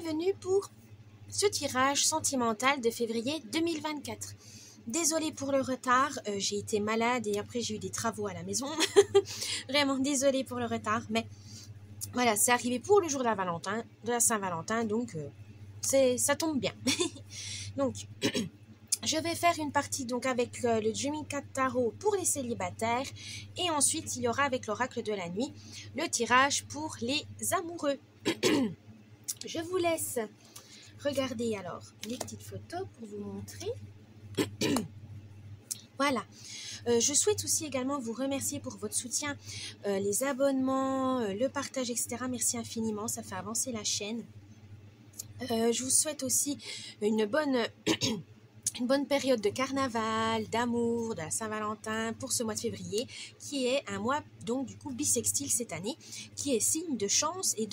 bienvenue pour ce tirage sentimental de février 2024. Désolée pour le retard, j'ai été malade et après j'ai eu des travaux à la maison. Vraiment désolée pour le retard, mais voilà, c'est arrivé pour le jour de la Saint-Valentin, donc ça tombe bien. Donc, je vais faire une partie donc avec le Dreaming Cat Tarot pour les célibataires et ensuite il y aura avec l'oracle de la nuit le tirage pour les amoureux. Je vous laisse regarder alors les petites photos pour vous montrer. Voilà. Je souhaite aussi également vous remercier pour votre soutien, les abonnements, le partage, etc. Merci infiniment, ça fait avancer la chaîne. Je vous souhaite aussi une bonne période de carnaval, d'amour, de la Saint-Valentin pour ce mois de février, qui est un mois donc du coup bissextile cette année, qui est signe de chance et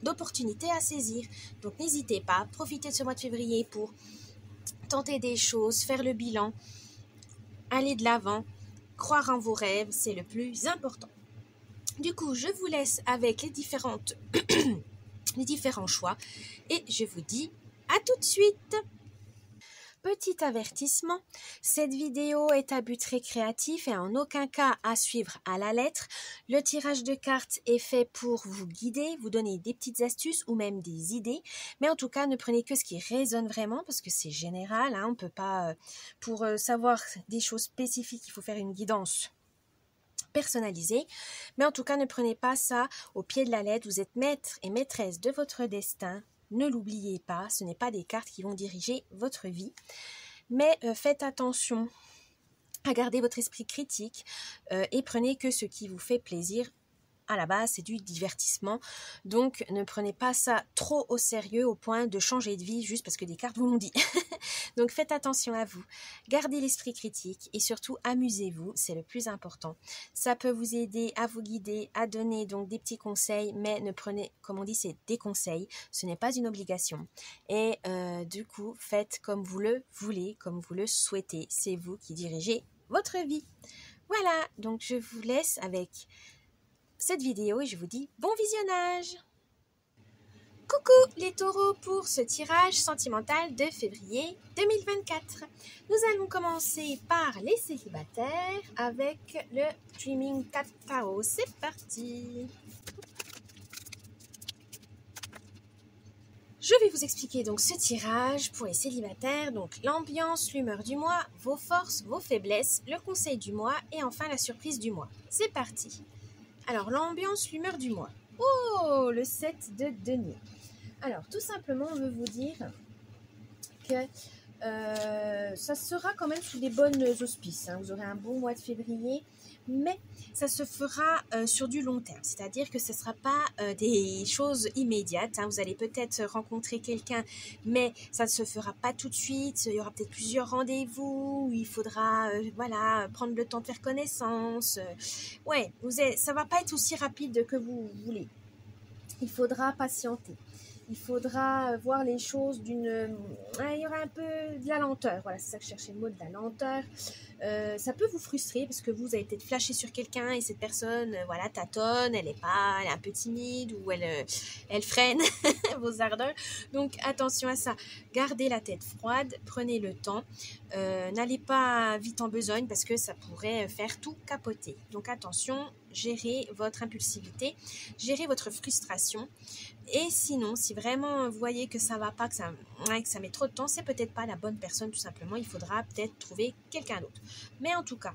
d'opportunités à saisir. Donc n'hésitez pas, profitez de ce mois de février pour tenter des choses, faire le bilan, aller de l'avant, croire en vos rêves, c'est le plus important. Du coup, je vous laisse avec les différents choix et je vous dis à tout de suite. Petit avertissement, cette vidéo est à but récréatif et en aucun cas à suivre à la lettre. Le tirage de cartes est fait pour vous guider, vous donner des petites astuces ou même des idées. Mais en tout cas, ne prenez que ce qui résonne vraiment parce que c'est général. On ne peut pas, pour savoir des choses spécifiques, il faut faire une guidance personnalisée. Mais en tout cas, ne prenez pas ça au pied de la lettre. Vous êtes maître et maîtresse de votre destin. Ne l'oubliez pas, ce n'est pas des cartes qui vont diriger votre vie. Mais faites attention à garder votre esprit critique et prenez que ce qui vous fait plaisir. À la base, c'est du divertissement. Donc, ne prenez pas ça trop au sérieux au point de changer de vie juste parce que des cartes vous l'ont dit. Donc, faites attention à vous. Gardez l'esprit critique et surtout, amusez-vous. C'est le plus important. Ça peut vous aider à vous guider, à donner donc des petits conseils, mais ne prenez, comme on dit, c'est des conseils. Ce n'est pas une obligation. Et du coup, faites comme vous le voulez, comme vous le souhaitez. C'est vous qui dirigez votre vie. Voilà, donc je vous laisse avec cette vidéo et je vous dis bon visionnage. Coucou les taureaux pour ce tirage sentimental de février 2024. Nous allons commencer par les célibataires avec le Dreaming Cat Tarot. C'est parti. Je vais vous expliquer donc ce tirage pour les célibataires, donc l'ambiance, l'humeur du mois, vos forces, vos faiblesses, le conseil du mois et enfin la surprise du mois. C'est parti. Alors, l'ambiance, l'humeur du mois. Oh, le 7 de denier. Alors, tout simplement, on veut vous dire que ça sera quand même sous des bonnes auspices. Vous aurez un bon mois de février, mais ça se fera sur du long terme. C'est-à-dire que ce ne sera pas des choses immédiates. Vous allez peut-être rencontrer quelqu'un, mais ça ne se fera pas tout de suite. Il y aura peut-être plusieurs rendez-vous. Il faudra prendre le temps de faire connaissance. Ça ne va pas être aussi rapide que vous voulez. Il faudra patienter. Il faudra voir les choses il y aura un peu de la lenteur. Voilà, c'est ça que je cherchais, le mot de la lenteur. Ça peut vous frustrer parce que vous avez peut-être flashé sur quelqu'un et cette personne, tâtonne, elle est un peu timide ou elle freine vos ardeurs. Donc, attention à ça. Gardez la tête froide, prenez le temps. N'allez pas vite en besogne parce que ça pourrait faire tout capoter. Donc, attention, gérez votre impulsivité, gérez votre frustration. Et sinon, si vraiment vous voyez que ça va pas, que ça met trop de temps, c'est peut-être pas la bonne personne tout simplement. Il faudra peut-être trouver quelqu'un d'autre. Mais en tout cas,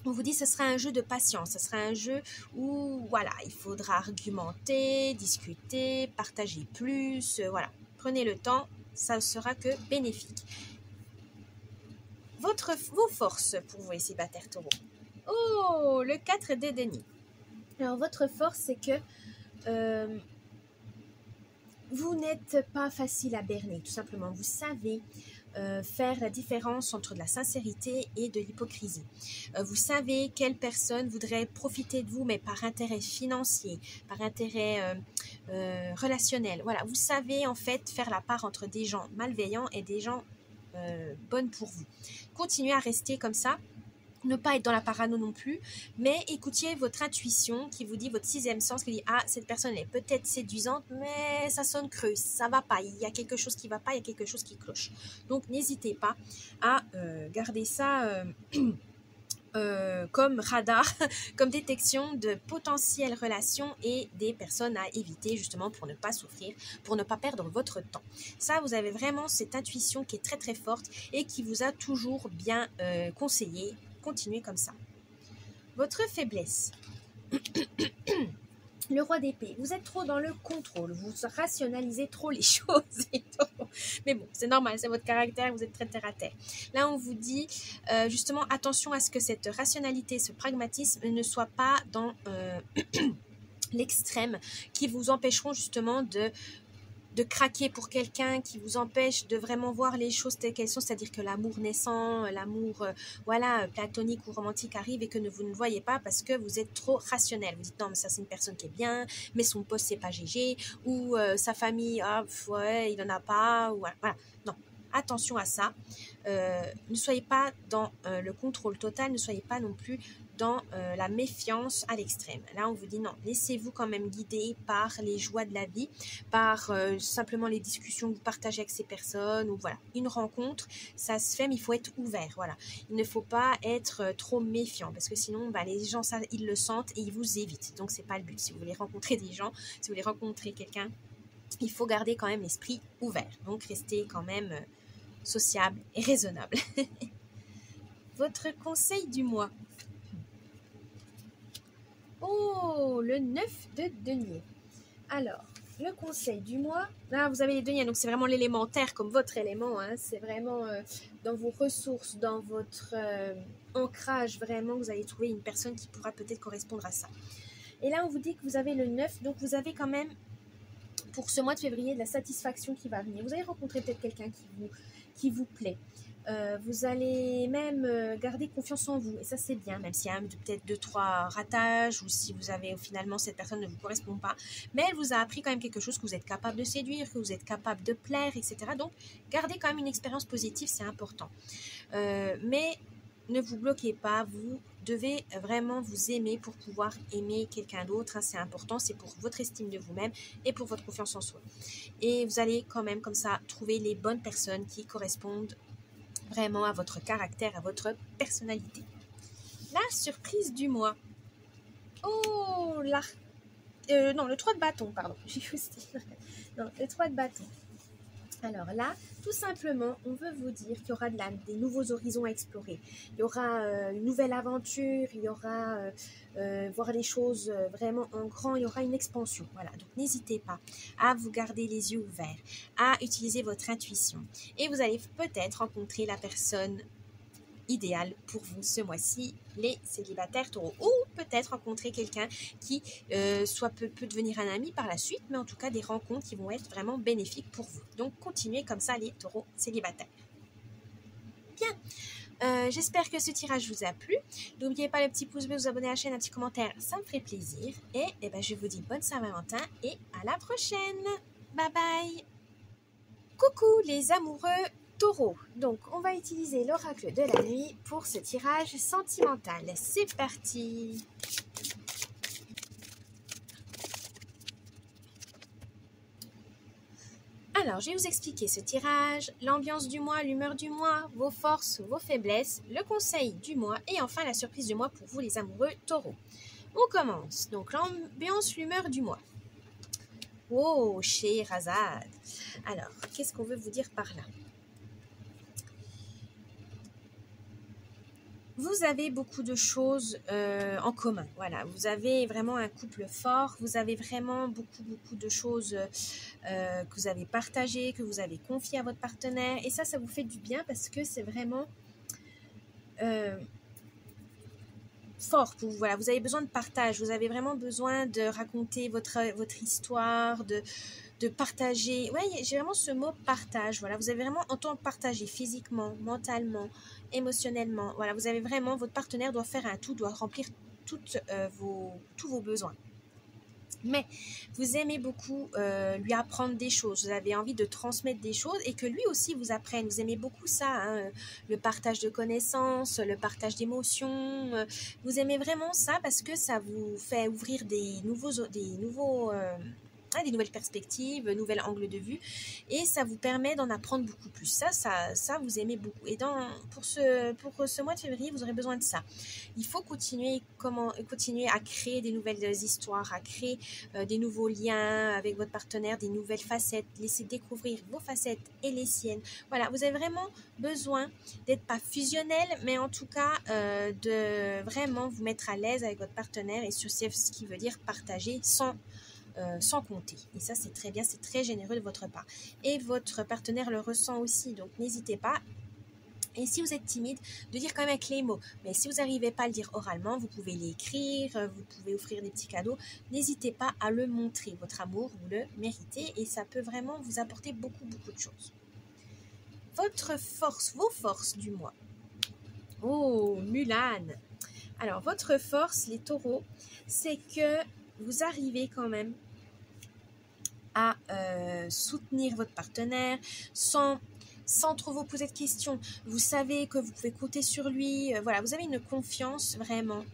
on vous dit que ce sera un jeu de patience. Ce sera un jeu où il faudra argumenter, discuter, partager plus. Prenez le temps, ça ne sera que bénéfique. Vos forces pour vous, les célibataires taureaux. Oh, le 4 de denier. Alors, votre force, c'est que vous n'êtes pas facile à berner, tout simplement. Vous savez faire la différence entre de la sincérité et de l'hypocrisie. Vous savez quelle personne voudrait profiter de vous, mais par intérêt financier, par intérêt relationnel. Voilà, vous savez en fait faire la part entre des gens malveillants et des gens bonnes pour vous. Continuez à rester comme ça. ne pas être dans la parano non plus, mais écoutiez votre intuition qui vous dit, votre sixième sens qui dit, ah, cette personne est peut-être séduisante, mais ça sonne creux, ça va pas, il y a quelque chose qui va pas, il y a quelque chose qui cloche. Donc n'hésitez pas à garder ça comme radar, comme détection de potentielles relations et des personnes à éviter justement pour ne pas souffrir, pour ne pas perdre votre temps. Ça, vous avez vraiment cette intuition qui est très très forte et qui vous a toujours bien conseillé. Continuez comme ça. Votre faiblesse. Le roi d'épée, vous êtes trop dans le contrôle, vous rationalisez trop les choses. Mais bon, c'est normal, c'est votre caractère, vous êtes très terre à terre. Là, on vous dit justement attention à ce que cette rationalité, ce pragmatisme ne soit pas dans l'extrême qui vous empêcheront justement de craquer pour quelqu'un, qui vous empêche de vraiment voir les choses telles qu'elles sont, c'est-à-dire que l'amour naissant, l'amour platonique ou romantique arrive et que vous ne voyez pas parce que vous êtes trop rationnel. Vous dites non, mais ça c'est une personne qui est bien, mais son poste c'est pas GG, ou sa famille, ouais, il en a pas, ou voilà. Non, attention à ça. Ne soyez pas dans le contrôle total, ne soyez pas non plus dans la méfiance à l'extrême. Là, on vous dit non, laissez-vous quand même guider par les joies de la vie, par simplement les discussions que vous partagez avec ces personnes, ou voilà. Une rencontre, ça se fait, mais il faut être ouvert, voilà. Il ne faut pas être trop méfiant, parce que sinon, les gens, ça, ils le sentent et ils vous évitent. Donc, c'est pas le but. Si vous voulez rencontrer des gens, si vous voulez rencontrer quelqu'un, il faut garder quand même l'esprit ouvert. Donc, restez quand même sociable et raisonnable. Votre conseil du mois. Oh, le 9 de denier. Alors, le conseil du mois, là vous avez les deniers, donc c'est vraiment l'élémentaire comme votre élément, hein, c'est vraiment dans vos ressources, dans votre ancrage, vraiment, vous allez trouver une personne qui pourra peut-être correspondre à ça. Et là, on vous dit que vous avez le 9, donc vous avez quand même, pour ce mois de février, de la satisfaction qui va venir. Vous allez rencontrer peut-être quelqu'un qui vous plaît. Vous allez même garder confiance en vous et ça c'est bien, même s'il y a peut-être 2-3 ratages ou si vous avez finalement cette personne ne vous correspond pas, mais elle vous a appris quand même quelque chose, que vous êtes capable de séduire, que vous êtes capable de plaire, etc. Donc gardez quand même une expérience positive, c'est important, mais ne vous bloquez pas, vous devez vraiment vous aimer pour pouvoir aimer quelqu'un d'autre, hein, c'est important, c'est pour votre estime de vous-même et pour votre confiance en soi, et vous allez quand même comme ça trouver les bonnes personnes qui correspondent vraiment à votre caractère, à votre personnalité. La surprise du mois. Oh là, non, le 3 de bâton, pardon. J'ai juste dit. Non, le 3 de bâton. Alors là, tout simplement, on veut vous dire qu'il y aura des nouveaux horizons à explorer. Il y aura une nouvelle aventure, il y aura voir les choses vraiment en grand, il y aura une expansion. Voilà, donc n'hésitez pas à vous garder les yeux ouverts, à utiliser votre intuition. Et vous allez peut-être rencontrer la personne idéal pour vous ce mois-ci, les célibataires taureaux, ou peut-être rencontrer quelqu'un qui soit peut devenir un ami par la suite, mais en tout cas des rencontres qui vont être vraiment bénéfiques pour vous. Donc continuez comme ça les taureaux célibataires. Bien, j'espère que ce tirage vous a plu. N'oubliez pas le petit pouce bleu, vous abonner à la chaîne, un petit commentaire, ça me ferait plaisir. Et je vous dis bonne Saint-Valentin et à la prochaine. Bye bye. Coucou les amoureux Taureau, donc on va utiliser l'oracle de la nuit pour ce tirage sentimental. C'est parti. Alors, je vais vous expliquer ce tirage, l'ambiance du mois, l'humeur du mois, vos forces, vos faiblesses, le conseil du mois et enfin la surprise du mois pour vous les amoureux Taureau. On commence. Donc l'ambiance, l'humeur du mois. Oh, Scheherazade. Alors, qu'est-ce qu'on veut vous dire par là? Vous avez beaucoup de choses en commun. Voilà, vous avez vraiment un couple fort. Vous avez vraiment beaucoup de choses que vous avez partagées, que vous avez confiées à votre partenaire. Et ça vous fait du bien parce que c'est vraiment fort pour vous. Voilà, vous avez besoin de partage. Vous avez vraiment besoin de raconter votre histoire, de partager. Ouais, j'ai vraiment ce mot partage. Voilà, vous avez vraiment en temps de partager physiquement, mentalement, émotionnellement. Voilà, vous avez vraiment, votre partenaire doit faire un tout, doit remplir tous vos besoins. Mais vous aimez beaucoup lui apprendre des choses, vous avez envie de transmettre des choses et que lui aussi vous apprenne. Vous aimez beaucoup ça, hein, le partage de connaissances, le partage d'émotions. Vous aimez vraiment ça parce que ça vous fait ouvrir des nouvelles perspectives, nouvel angle de vue, et ça vous permet d'en apprendre beaucoup plus. Ça vous aimez beaucoup. Et pour ce mois de février, vous aurez besoin de ça. Il faut continuer à créer des nouvelles histoires, à créer des nouveaux liens avec votre partenaire, des nouvelles facettes, laisser découvrir vos facettes et les siennes. Voilà, vous avez vraiment besoin d'être pas fusionnel, mais en tout cas de vraiment vous mettre à l'aise avec votre partenaire et sur ce qui veut dire partager sans compter. Et ça, c'est très bien, c'est très généreux de votre part. Et votre partenaire le ressent aussi, donc n'hésitez pas. Et si vous êtes timide, de dire quand même avec les mots. Mais si vous n'arrivez pas à le dire oralement, vous pouvez l'écrire, vous pouvez offrir des petits cadeaux. N'hésitez pas à le montrer. Votre amour, vous le méritez et ça peut vraiment vous apporter beaucoup, beaucoup de choses. Votre force, vos forces du mois. Oh, Mulan. Alors, votre force, les taureaux, c'est que vous arrivez quand même à soutenir votre partenaire sans trop vous poser de questions. Vous savez que vous pouvez compter sur lui. Voilà, vous avez une confiance vraiment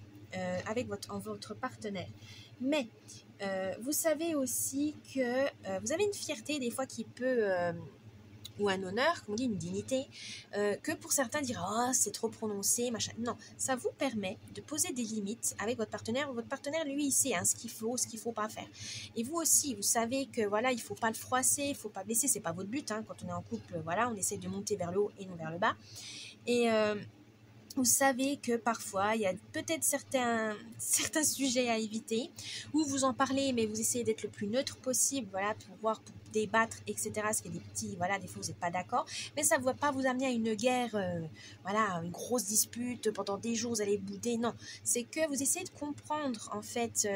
en votre partenaire. Mais vous savez aussi que vous avez une fierté des fois qui peut... ou un honneur, comme on dit, une dignité, que pour certains dire « Oh, c'est trop prononcé, machin ». Non, ça vous permet de poser des limites avec votre partenaire. Votre partenaire, lui, il sait ce qu'il faut pas faire. Et vous aussi, vous savez que voilà, il faut pas le froisser, il faut pas blesser, c'est pas votre but. Hein, quand on est en couple, voilà, on essaie de monter vers le haut et non vers le bas. Et vous savez que parfois, il y a peut-être certains sujets à éviter, où vous en parlez, mais vous essayez d'être le plus neutre possible, voilà, pour débattre, etc. Parce qu'il y a des petits, voilà, des fois vous n'êtes pas d'accord, mais ça ne va pas vous amener à une guerre, voilà, une grosse dispute, pendant des jours vous allez bouder, non. C'est que vous essayez de comprendre, en fait,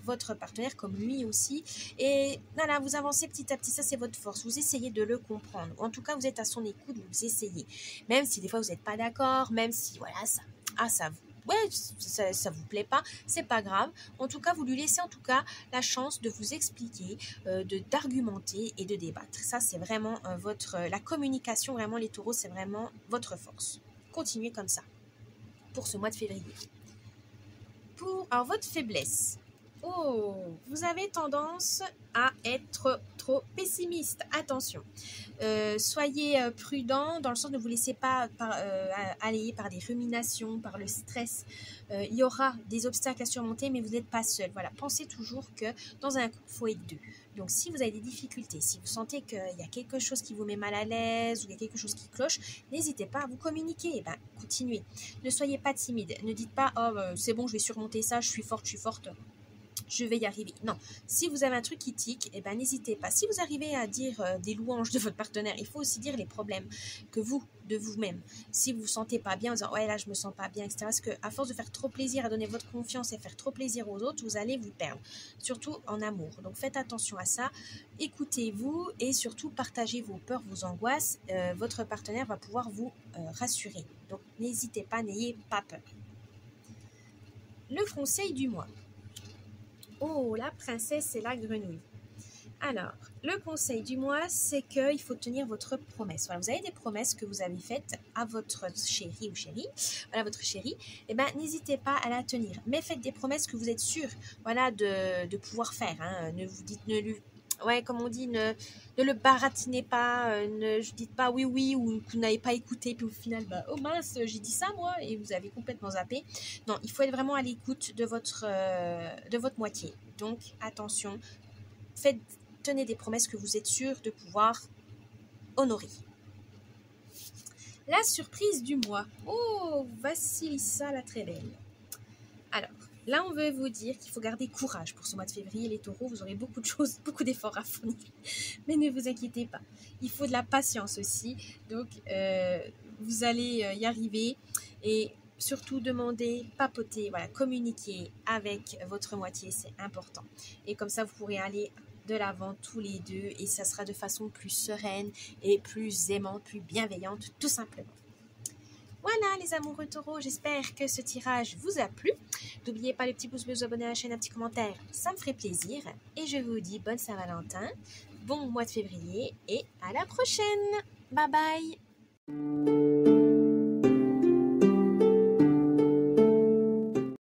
votre partenaire, comme lui aussi, et voilà, vous avancez petit à petit, ça c'est votre force, vous essayez de le comprendre. En tout cas, vous êtes à son écoute, vous essayez. Même si des fois vous n'êtes pas d'accord, même si, voilà, ça vous plaît pas, c'est pas grave. En tout cas, vous lui laissez en tout cas la chance de vous expliquer, d'argumenter et de débattre. Ça, c'est vraiment la communication, vraiment les taureaux, c'est vraiment votre force. Continuez comme ça pour ce mois de février. Alors, votre faiblesse. Oh, vous avez tendance à être trop pessimiste. Attention, soyez prudent dans le sens de ne vous laissez pas aller par des ruminations, par le stress. Il y aura des obstacles à surmonter, mais vous n'êtes pas seul. Voilà, pensez toujours que dans un couple, il faut être deux. Donc, si vous avez des difficultés, si vous sentez qu'il y a quelque chose qui vous met mal à l'aise ou il y a quelque chose qui cloche, n'hésitez pas à vous communiquer. Continuez. Ne soyez pas timide. Ne dites pas « Oh, c'est bon, je vais surmonter ça, je suis forte, je vais y arriver ». Non, si vous avez un truc qui tique, n'hésitez pas. Si vous arrivez à dire des louanges de votre partenaire, il faut aussi dire les problèmes de vous-même. Si vous vous sentez pas bien en disant « Ouais, là, je me sens pas bien », etc. Parce qu'à force de faire trop plaisir, à donner votre confiance et faire trop plaisir aux autres, vous allez vous perdre. Surtout en amour. Donc, faites attention à ça. Écoutez-vous et surtout partagez vos peurs, vos angoisses. Votre partenaire va pouvoir vous rassurer. Donc, n'hésitez pas, n'ayez pas peur. Le conseil du mois. Oh, la princesse et la grenouille. Alors, le conseil du mois, c'est qu'il faut tenir votre promesse. Voilà, vous avez des promesses que vous avez faites à votre chéri ou chérie, voilà, votre chéri, n'hésitez pas à la tenir. Mais faites des promesses que vous êtes sûr, voilà, de pouvoir faire. Hein. Ne vous dites, comme on dit, ne le baratinez pas, ne dites pas oui ou que vous n'avez pas écouté, puis au final, oh mince, j'ai dit ça moi, et vous avez complètement zappé. Non, il faut être vraiment à l'écoute de votre moitié. Donc, attention, tenez des promesses que vous êtes sûr de pouvoir honorer. La surprise du mois. Oh, Vassilissa la très belle. Alors, là, on veut vous dire qu'il faut garder courage pour ce mois de février. Les taureaux, vous aurez beaucoup de choses, beaucoup d'efforts à fournir. Mais ne vous inquiétez pas. Il faut de la patience aussi. Donc, vous allez y arriver. Et surtout, demandez, papotez, voilà, communiquez avec votre moitié. C'est important. Et comme ça, vous pourrez aller de l'avant tous les deux. Et ça sera de façon plus sereine et plus aimante, plus bienveillante, tout simplement. Voilà les amoureux taureaux, j'espère que ce tirage vous a plu. N'oubliez pas le petit pouce bleu, vous abonner à la chaîne, un petit commentaire, ça me ferait plaisir. Et je vous dis bonne Saint-Valentin, bon mois de février et à la prochaine. Bye bye.